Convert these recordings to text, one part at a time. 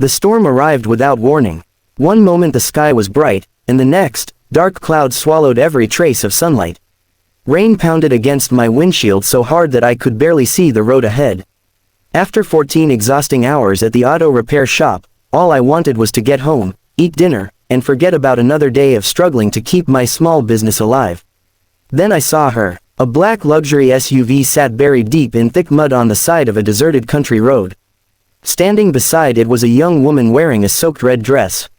The storm arrived without warning. One moment the sky was bright, and the next, dark clouds swallowed every trace of sunlight. Rain pounded against my windshield so hard that I could barely see the road ahead. After 14 exhausting hours at the auto repair shop, all I wanted was to get home, eat dinner, and forget about another day of struggling to keep my small business alive. Then I saw her. A black luxury SUV sat buried deep in thick mud on the side of a deserted country road. Standing beside it was a young woman wearing a soaked red dress.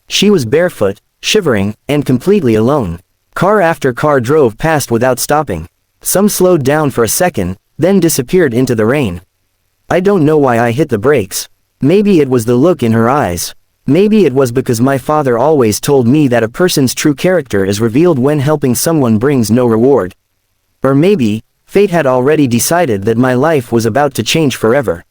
She was barefoot, shivering, and completely alone. Car after car drove past without stopping. Some slowed down for a second, then disappeared into the rain. I don't know why I hit the brakes. Maybe it was the look in her eyes. Maybe it was because my father always told me that a person's true character is revealed when helping someone brings no reward. Or maybe, fate had already decided that my life was about to change forever.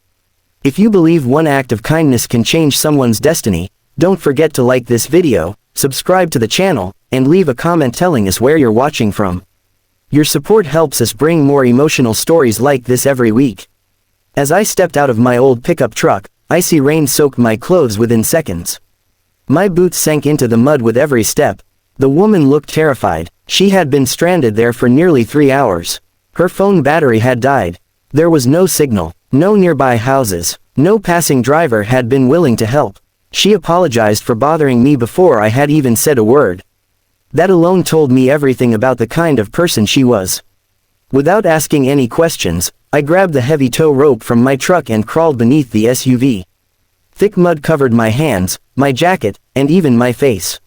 If you believe one act of kindness can change someone's destiny, don't forget to like this video, subscribe to the channel, and leave a comment telling us where you're watching from. Your support helps us bring more emotional stories like this every week. As I stepped out of my old pickup truck, icy rain soaked my clothes within seconds. My boots sank into the mud with every step. The woman looked terrified. She had been stranded there for nearly 3 hours. Her phone battery had died. There was no signal, no nearby houses, no passing driver had been willing to help. She apologized for bothering me before I had even said a word. That alone told me everything about the kind of person she was. Without asking any questions, I grabbed the heavy tow rope from my truck and crawled beneath the SUV. Thick mud covered my hands, my jacket, and even my face.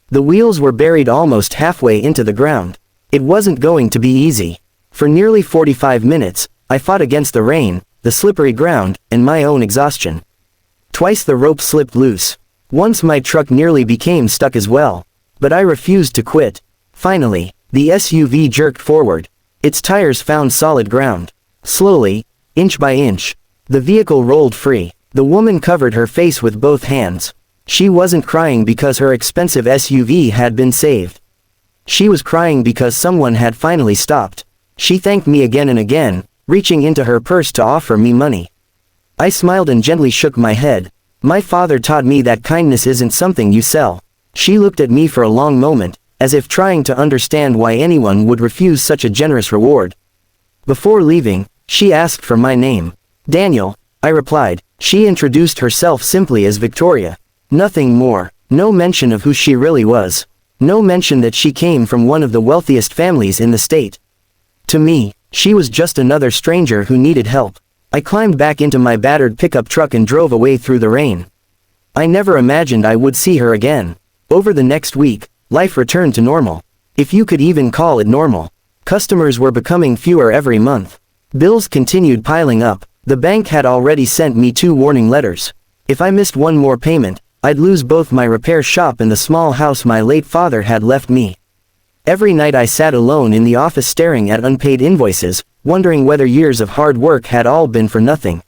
The wheels were buried almost halfway into the ground. It wasn't going to be easy. For nearly 45 minutes, I fought against the rain, the slippery ground, and my own exhaustion. Twice the rope slipped loose. Once my truck nearly became stuck as well. But I refused to quit. Finally, the SUV jerked forward. Its tires found solid ground. Slowly, inch by inch, the vehicle rolled free. The woman covered her face with both hands. She wasn't crying because her expensive SUV had been saved. She was crying because someone had finally stopped. She thanked me again and again, reaching into her purse to offer me money. I smiled and gently shook my head. My father taught me that kindness isn't something you sell. She looked at me for a long moment, as if trying to understand why anyone would refuse such a generous reward. Before leaving, she asked for my name. Daniel, I replied. She introduced herself simply as Victoria. Nothing more. No mention of who she really was. No mention that she came from one of the wealthiest families in the state. To me, she was just another stranger who needed help. I climbed back into my battered pickup truck and drove away through the rain. I never imagined I would see her again. Over the next week, life returned to normal. If you could even call it normal. Customers were becoming fewer every month. Bills continued piling up. The bank had already sent me 2 warning letters. If I missed one more payment, I'd lose both my repair shop and the small house my late father had left me. Every night I sat alone in the office staring at unpaid invoices, wondering whether years of hard work had all been for nothing.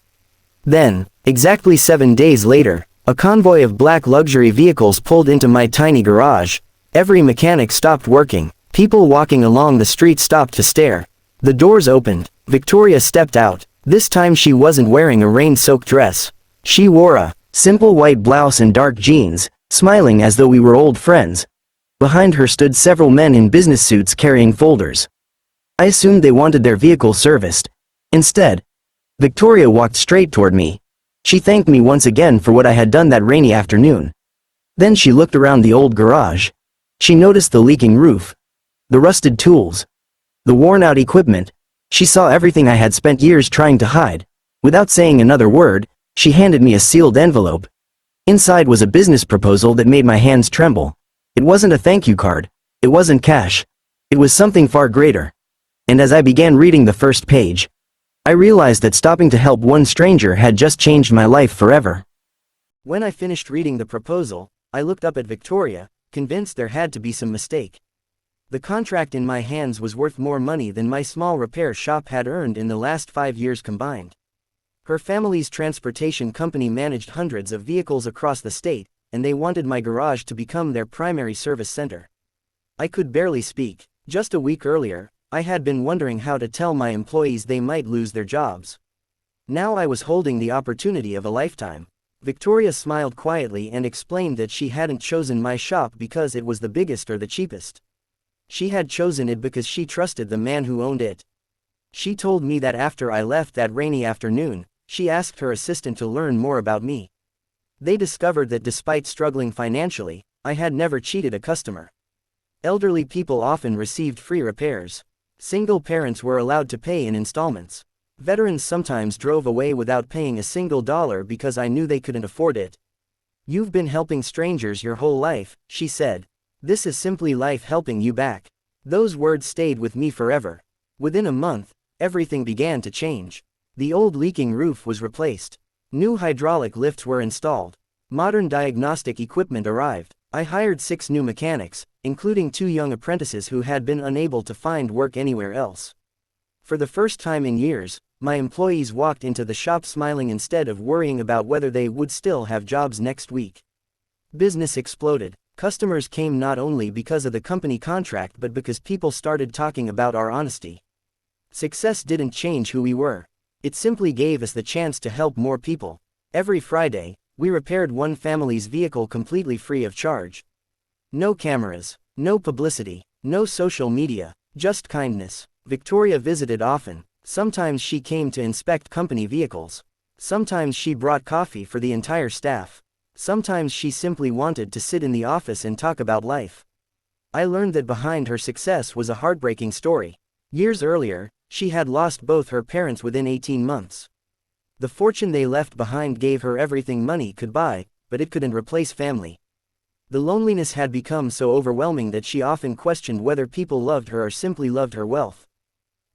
Then, exactly 7 days later, a convoy of black luxury vehicles pulled into my tiny garage. Every mechanic stopped working. People walking along the street stopped to stare. The doors opened. Victoria stepped out. This time she wasn't wearing a rain-soaked dress. She wore a simple white blouse and dark jeans, smiling as though we were old friends. Behind her stood several men in business suits carrying folders. I assumed they wanted their vehicle serviced. Instead, Victoria walked straight toward me. She thanked me once again for what I had done that rainy afternoon. Then she looked around the old garage. She noticed the leaking roof, the rusted tools, the worn-out equipment. She saw everything I had spent years trying to hide. Without saying another word, she handed me a sealed envelope. Inside was a business proposal that made my hands tremble. It wasn't a thank you card. It wasn't cash. It was something far greater. And as I began reading the first page, I realized that stopping to help one stranger had just changed my life forever. When I finished reading the proposal, I looked up at Victoria, convinced there had to be some mistake. The contract in my hands was worth more money than my small repair shop had earned in the last 5 years combined. Her family's transportation company managed hundreds of vehicles across the state, and they wanted my garage to become their primary service center. I could barely speak. Just a week earlier, I had been wondering how to tell my employees they might lose their jobs. Now I was holding the opportunity of a lifetime. Victoria smiled quietly and explained that she hadn't chosen my shop because it was the biggest or the cheapest. She had chosen it because she trusted the man who owned it. She told me that after I left that rainy afternoon, she asked her assistant to learn more about me. They discovered that despite struggling financially, I had never cheated a customer. Elderly people often received free repairs. Single parents were allowed to pay in installments. Veterans sometimes drove away without paying a single dollar because I knew they couldn't afford it. "You've been helping strangers your whole life," she said. "This is simply life helping you back." Those words stayed with me forever. Within a month, everything began to change. The old leaking roof was replaced. New hydraulic lifts were installed. Modern diagnostic equipment arrived. I hired 6 new mechanics, including 2 young apprentices who had been unable to find work anywhere else. For the first time in years, my employees walked into the shop smiling instead of worrying about whether they would still have jobs next week. Business exploded. Customers came not only because of the company contract but because people started talking about our honesty. Success didn't change who we were. It simply gave us the chance to help more people. Every Friday, we repaired one family's vehicle completely free of charge. No cameras, no publicity, no social media, just kindness. Victoria visited often. Sometimes she came to inspect company vehicles. Sometimes she brought coffee for the entire staff. Sometimes she simply wanted to sit in the office and talk about life. I learned that behind her success was a heartbreaking story. Years earlier, she had lost both her parents within 18 months. The fortune they left behind gave her everything money could buy, but it couldn't replace family. The loneliness had become so overwhelming that she often questioned whether people loved her or simply loved her wealth.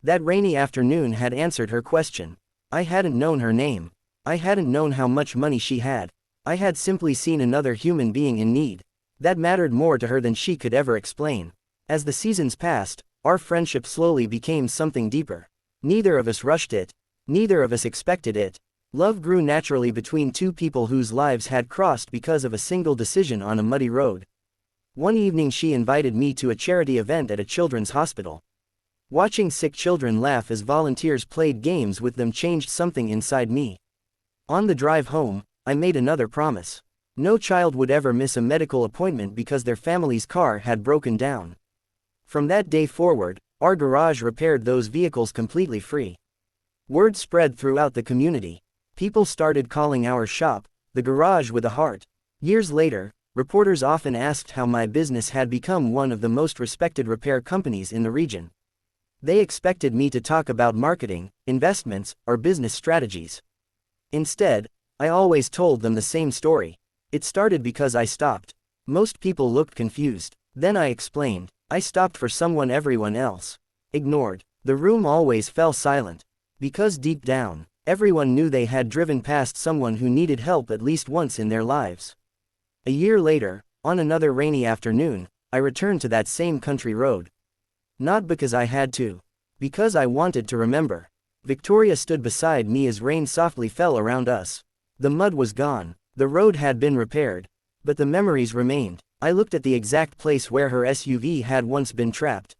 That rainy afternoon had answered her question. I hadn't known her name. I hadn't known how much money she had. I had simply seen another human being in need. That mattered more to her than she could ever explain. As the seasons passed, our friendship slowly became something deeper. Neither of us rushed it. Neither of us expected it. Love grew naturally between 2 people whose lives had crossed because of a single decision on a muddy road. One evening she invited me to a charity event at a children's hospital. Watching sick children laugh as volunteers played games with them changed something inside me. On the drive home, I made another promise. No child would ever miss a medical appointment because their family's car had broken down. From that day forward, our garage repaired those vehicles completely free. Word spread throughout the community. People started calling our shop, the garage with a heart. Years later, reporters often asked how my business had become one of the most respected repair companies in the region. They expected me to talk about marketing, investments, or business strategies. Instead, I always told them the same story. It started because I stopped. Most people looked confused. Then I explained. I stopped for someone everyone else ignored. The room always fell silent. Because deep down, everyone knew they had driven past someone who needed help at least once in their lives. A year later, on another rainy afternoon, I returned to that same country road. Not because I had to. Because I wanted to remember. Victoria stood beside me as rain softly fell around us. The mud was gone. The road had been repaired. But the memories remained. I looked at the exact place where her SUV had once been trapped.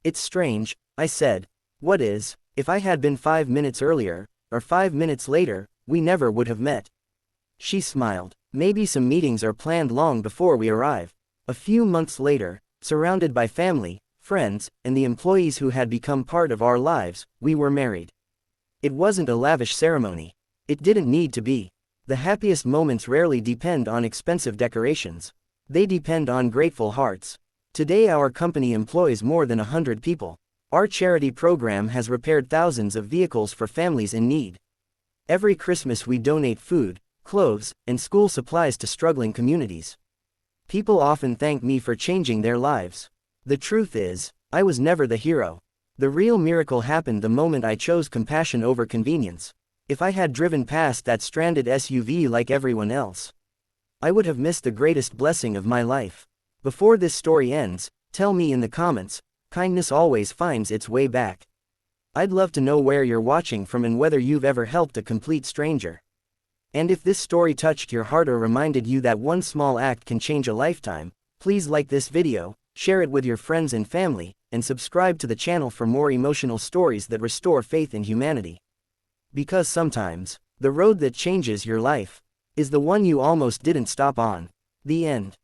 "It's strange," I said. "What is? If I had been 5 minutes earlier, or 5 minutes later, we never would have met." She smiled. "Maybe some meetings are planned long before we arrive." A few months later, surrounded by family, friends, and the employees who had become part of our lives, we were married. It wasn't a lavish ceremony. It didn't need to be. The happiest moments rarely depend on expensive decorations. They depend on grateful hearts. Today our company employs more than 100 people. Our charity program has repaired thousands of vehicles for families in need. Every Christmas we donate food, clothes, and school supplies to struggling communities. People often thank me for changing their lives. The truth is, I was never the hero. The real miracle happened the moment I chose compassion over convenience. If I had driven past that stranded SUV like everyone else, I would have missed the greatest blessing of my life. Before this story ends, tell me in the comments, kindness always finds its way back. I'd love to know where you're watching from and whether you've ever helped a complete stranger. And if this story touched your heart or reminded you that one small act can change a lifetime, please like this video, share it with your friends and family, and subscribe to the channel for more emotional stories that restore faith in humanity. Because sometimes, the road that changes your life is the one you almost didn't stop on. The end.